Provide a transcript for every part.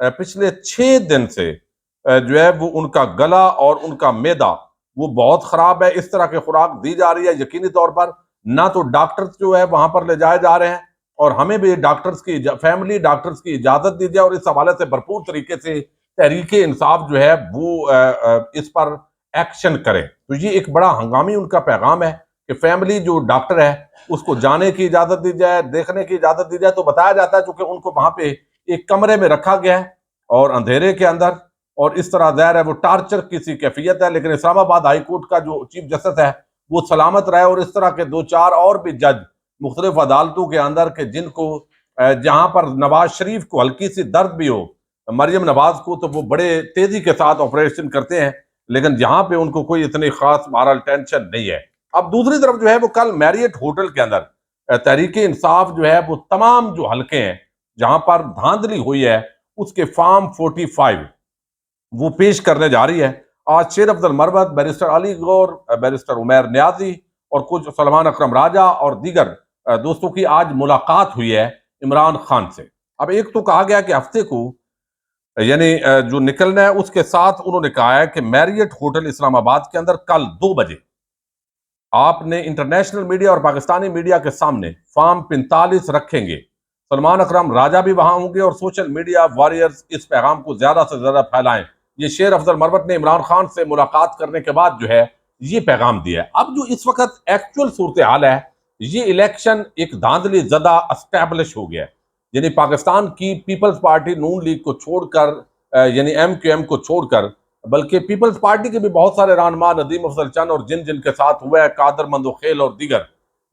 پچھلے 6 دن سے جو ہے وہ ان کا گلا اور ان کا معدہ وہ بہت خراب ہے. اس طرح کی خوراک دی جا رہی ہے. یقینی طور پر نہ تو ڈاکٹرز جو ہے وہاں پر لے جائے جا رہے ہیں، اور ہمیں بھی ڈاکٹرز کی فیملی ڈاکٹرز کی اجازت دی جائے اور اس حوالے سے بھرپور طریقے سے تحریک انصاف جو ہے وہ اس پر ایکشن کرے. تو یہ ایک بڑا ہنگامی ان کا پیغام ہے کہ فیملی جو ڈاکٹر ہے اس کو جانے کی اجازت دی جائے، دیکھنے کی اجازت دی جائے. تو بتایا جاتا ہے چونکہ ان کو وہاں پہ ایک کمرے میں رکھا گیا ہے اور اندھیرے کے اندر، اور اس طرح ظاہر ہے وہ ٹارچر کی سی کیفیت ہے. لیکن اسلام آباد ہائی کورٹ کا جو چیف جسٹس ہے وہ سلامت رہے، اور اس طرح کے 2-4 اور بھی جج مختلف عدالتوں کے اندر کہ جن کو جہاں پر نواز شریف کو ہلکی سی درد بھی ہو، مریم نواز کو، تو وہ بڑے تیزی کے ساتھ آپریشن کرتے ہیں، لیکن جہاں پہ ان کو کوئی اتنی خاص بہرحال ٹینشن نہیں ہے. اب دوسری طرف جو ہے وہ کل میریٹ ہوٹل کے اندر تحریک انصاف جو ہے وہ تمام جو حلقے ہیں جہاں پر دھاندلی ہوئی ہے اس کے فارم 45 وہ پیش کرنے جا رہی ہے. آج شیر افضل مروت، بیرسٹر علی گور، بیرسٹر عمیر نیازی اور کچھ سلمان اکرم راجہ اور دیگر دوستوں کی آج ملاقات ہوئی ہے عمران خان سے. اب ایک تو کہا گیا کہ ہفتے کو یعنی جو نکلنا ہے اس کے ساتھ انہوں نے کہا ہے کہ میریٹ ہوٹل اسلام آباد کے اندر کل 2 بجے آپ نے انٹرنیشنل میڈیا اور پاکستانی میڈیا کے سامنے فارم 45 رکھیں گے. سلمان اکرم راجہ بھی وہاں ہوں گے اور سوشل میڈیا وارئرز اس پیغام کو زیادہ سے زیادہ پھیلائیں. یہ شیر افضل مروت نے عمران خان سے ملاقات کرنے کے بعد جو ہے یہ پیغام دیا ہے. اب جو اس وقت ایکچول صورتحال ہے، یہ الیکشن ایک دھاندلی زدہ اسٹیبلش ہو گیا ہے. یعنی پاکستان کی پیپلز پارٹی نون لیگ کو چھوڑ کر یعنی MQM کو چھوڑ کر، بلکہ پیپلز پارٹی کے بھی بہت سارے رہنما، ندیم افضل چند اور جن کے ساتھ ہوا ہے، قادر مندوخیل اور دیگر،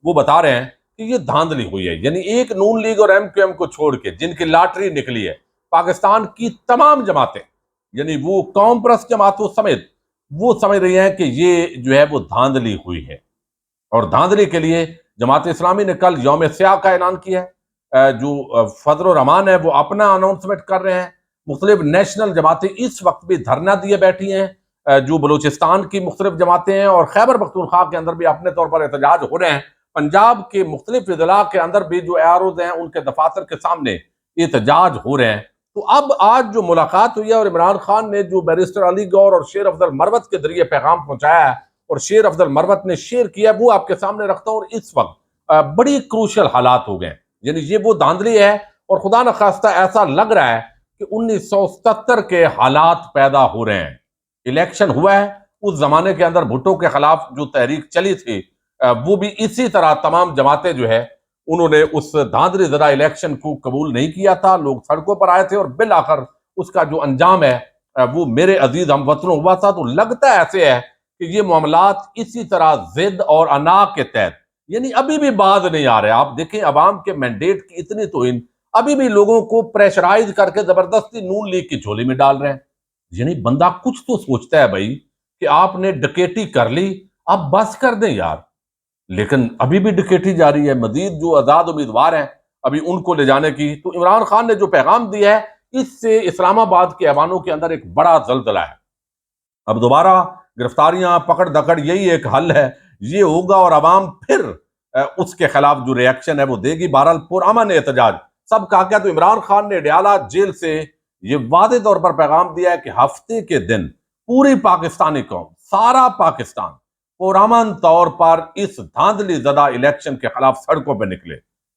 وہ بتا رہے ہیں کہ یہ دھاندلی ہوئی ہے. یعنی ایک نون لیگ اور MQM کو چھوڑ کے جن کی لاٹری نکلی ہے، پاکستان کی تمام جماعتیں یعنی وہ قوم پرست جماعتوں سمیت وہ سمجھ رہی ہیں کہ یہ جو ہے وہ دھاندلی ہوئی ہے. اور دھاندلی کے لیے جماعت اسلامی نے کل یوم سیاہ کا اعلان کیا ہے. جو فضل الرحمان ہے وہ اپنا اناؤنسمنٹ کر رہے ہیں. مختلف نیشنل جماعتیں اس وقت بھی دھرنا دیے بیٹھی ہیں. جو بلوچستان کی مختلف جماعتیں ہیں اور خیبر پختونخوا کے اندر بھی اپنے طور پر احتجاج ہو رہے ہیں. پنجاب کے مختلف اضلاع کے اندر بھی جو AROs ہیں ان کے دفاتر کے سامنے احتجاج ہو رہے ہیں. تو اب آج جو ملاقات ہوئی ہے اور عمران خان نے جو بیرسٹر علی گور اور شیر افضل مروت کے ذریعے پیغام پہنچایا ہے اور شیر افضل مروت نے شیئر کیا، وہ آپ کے سامنے رکھتا ہوں. اور اس وقت بڑی کروشل حالات ہو گئے ہیں. یعنی یہ وہ دھاندلی ہے اور خدا نخواستہ ایسا لگ رہا ہے کہ 1977 کے حالات پیدا ہو رہے ہیں. الیکشن ہوا ہے، اس زمانے کے اندر بھٹو کے خلاف جو تحریک چلی تھی وہ بھی اسی طرح تمام جماعتیں جو ہے انہوں نے اس دھاندلی زدہ الیکشن کو قبول نہیں کیا تھا. لوگ سڑکوں پر آئے تھے اور بالآخر اس کا جو انجام ہے وہ میرے عزیز ہم وطنوں ہوا تھا. تو لگتا ایسے ہے کہ یہ معاملات اسی طرح ضد اور انا کے تحت یعنی ابھی بھی باز نہیں آ رہے. آپ دیکھیں عوام کے مینڈیٹ کی اتنی توہین، ابھی بھی لوگوں کو پریشرائز کر کے زبردستی نون لیگ کی جھولی میں ڈال رہے ہیں. یعنی بندہ کچھ تو سوچتا ہے بھائی کہ آپ نے ڈکیٹی کر لی، اب بس کر دیں یار. لیکن ابھی بھی ڈکیٹی جاری ہے. مزید جو آزاد امیدوار ہیں ابھی ان کو لے جانے کی. تو عمران خان نے جو پیغام دیا ہے اس سے اسلام آباد کے ایوانوں کے اندر ایک بڑا زلزلہ ہے. اب دوبارہ گرفتاریاں، پکڑ دکڑ یہی ایک حل ہے. یہ ہوگا اور عوام پھر اس کے خلاف جو ریاکشن ہے وہ دے گی. بہرحال پرامن احتجاج سب کہا گیا. تو عمران خان نے ڈیالہ جیل سے یہ واضح طور پر پیغام دیا ہے کہ ہفتے کے دن پوری پاکستانی قوم، سارا پاکستان پرامن طور پر اس دھاندلی زدہ الیکشن کے خلاف سڑکوں پہ نکلے.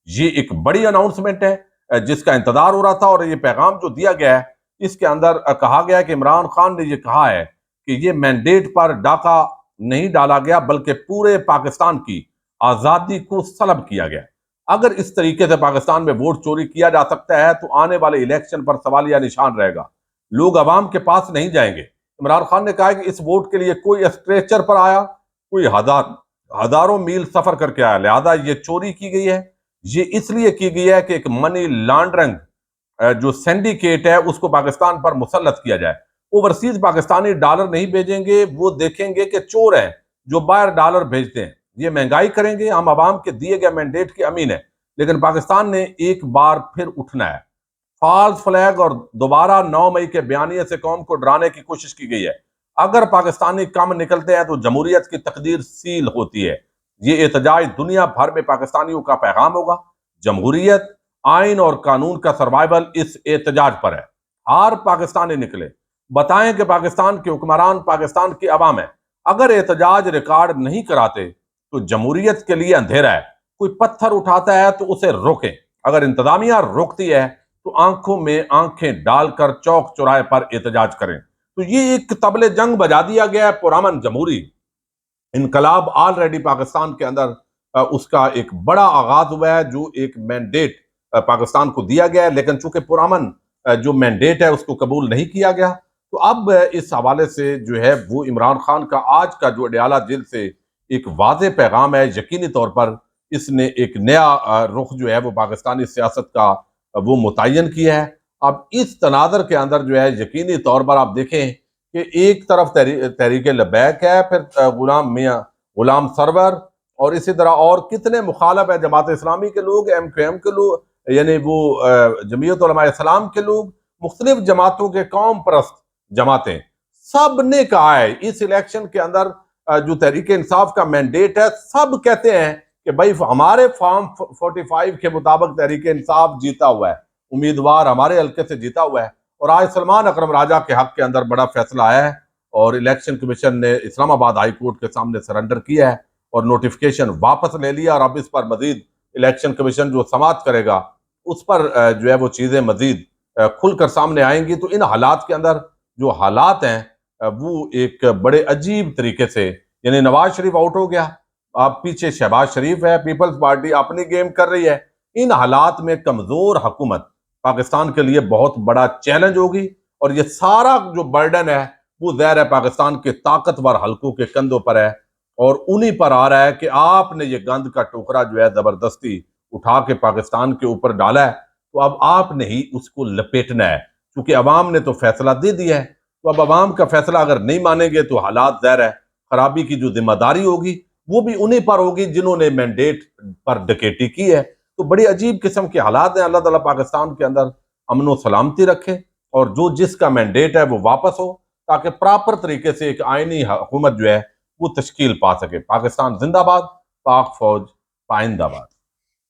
یہ ایک بڑی اناؤنسمنٹ ہے جس کا انتظار ہو رہا تھا. اور یہ پیغام جو دیا گیا ہے اس کے اندر کہا گیا ہے کہ عمران خان نے یہ کہا ہے کہ یہ مینڈیٹ پر ڈاکہ نہیں ڈالا گیا بلکہ پورے پاکستان کی آزادی کو سلب کیا گیا. اگر اس طریقے سے پاکستان میں ووٹ چوری کیا جا سکتا ہے تو آنے والے الیکشن پر سوالیہ نشان رہے گا. لوگ عوام کے پاس نہیں جائیں گے. عمران خان نے کہا کہ اس ووٹ کے لیے کوئی اسٹریچر پر آیا، کوئی ہزاروں میل سفر کر کے آیا، لہذا یہ چوری کی گئی ہے. یہ اس لیے کی گئی ہے کہ ایک منی لانڈرنگ جو سینڈیکیٹ ہے اس کو پاکستان پر مسلط کیا جائے. اوورسیز پاکستانی ڈالر نہیں بھیجیں گے، وہ دیکھیں گے کہ چور ہیں جو باہر ڈالر بھیجتے ہیں. یہ مہنگائی کریں گے. ہم عوام کے دیے گئے مینڈیٹ کے امین ہیں، لیکن پاکستان نے ایک بار پھر اٹھنا ہے. فالس فلیگ اور دوبارہ 9 مئی کے بیانیے سے قوم کو ڈرانے کی کوشش کی گئی ہے. اگر پاکستانی کم نکلتے ہیں تو جمہوریت کی تقدیر سیل ہوتی ہے. یہ احتجاج دنیا بھر میں پاکستانیوں کا پیغام ہوگا. جمہوریت، آئین اور قانون کا سروائیول اس احتجاج پر ہے. ہر پاکستانی نکلے، بتائیں کہ پاکستان کے حکمران پاکستان کی عوام ہے، اگر احتجاج ریکارڈ نہیں کراتے تو جمہوریت کے لیے اندھیرا ہے، کوئی پتھر اٹھاتا ہے تو اسے روکیں، اگر انتظامیہ روکتی ہے تو آنکھوں میں آنکھیں ڈال کر چوک چوراہے پر احتجاج کریں۔ تو یہ ایک طبل جنگ بجا دیا گیا ہے پرامن جمہوری انقلاب آلریڈی پاکستان کے اندر اس کا ایک بڑا آغاز ہوا ہے، جو ایک مینڈیٹ پاکستان کو دیا گیا ہے، لیکن چونکہ پرامن جو مینڈیٹ ہے اس کو قبول نہیں کیا گیا، تو اب اس حوالے سے جو ہے وہ عمران خان کا آج کا جو اڈیالہ جیل سے ایک واضح پیغام ہے، یقینی طور پر اس نے ایک نیا رخ جو ہے وہ پاکستانی سیاست کا وہ متعین کیا ہے۔ اب اس تناظر کے اندر جو ہے یقینی طور پر آپ دیکھیں کہ ایک طرف تحریک لبیک ہے، پھر غلام میاں غلام سرور، اور اسی طرح اور کتنے مخالف ہیں، جماعت اسلامی کے لوگ، MQM کے لوگ، یعنی وہ جمعیت علماء اسلام کے لوگ، مختلف جماعتوں کے قوم پرست جماعتیں، سب نے کہا ہے اس الیکشن کے اندر جو تحریک انصاف کا مینڈیٹ ہے، سب کہتے ہیں کہ بھائی ہمارے فارم 45 کے مطابق تحریک انصاف جیتا ہوا ہے، امیدوار ہمارے حلقے سے جیتا ہوا ہے، اور آج سلمان اکرم راجہ کے حق کے اندر بڑا فیصلہ آیا ہے، اور الیکشن کمیشن نے اسلام آباد ہائی کورٹ کے سامنے سرنڈر کیا ہے اور نوٹیفیکیشن واپس لے لیا، اور اب اس پر مزید الیکشن کمیشن جو سماعت کرے گا اس پر جو ہے وہ چیزیں مزید کھل کر سامنے آئیں گی۔ تو ان حالات کے اندر جو حالات ہیں وہ ایک بڑے عجیب طریقے سے، یعنی نواز شریف آؤٹ ہو گیا، اب پیچھے شہباز شریف ہے، پیپلز پارٹی اپنی گیم کر رہی ہے، ان حالات میں کمزور حکومت پاکستان کے لیے بہت بڑا چیلنج ہوگی، اور یہ سارا جو برڈن ہے وہ ظاہر ہے پاکستان کے طاقتور حلقوں کے کندھوں پر ہے، اور انہی پر آ رہا ہے کہ آپ نے یہ گند کا ٹوکرا جو ہے زبردستی اٹھا کے پاکستان کے اوپر ڈالا ہے، تو اب آپ نے ہی اس کو لپیٹنا ہے، کیونکہ عوام نے تو فیصلہ دے دیا ہے، تو اب عوام کا فیصلہ اگر نہیں مانیں گے تو حالات ظاہر ہے خرابی کی جو ذمہ داری ہوگی وہ بھی انہی پر ہوگی جنہوں نے مینڈیٹ پر ڈکیٹی کی ہے۔ تو بڑی عجیب قسم کے حالات ہیں، اللہ تعالیٰ پاکستان کے اندر امن و سلامتی رکھے، اور جو جس کا مینڈیٹ ہے وہ واپس ہو، تاکہ پراپر طریقے سے ایک آئینی حکومت جو ہے وہ تشکیل پا سکے۔ پاکستان زندہ باد، پاک فوج پائندہ باد۔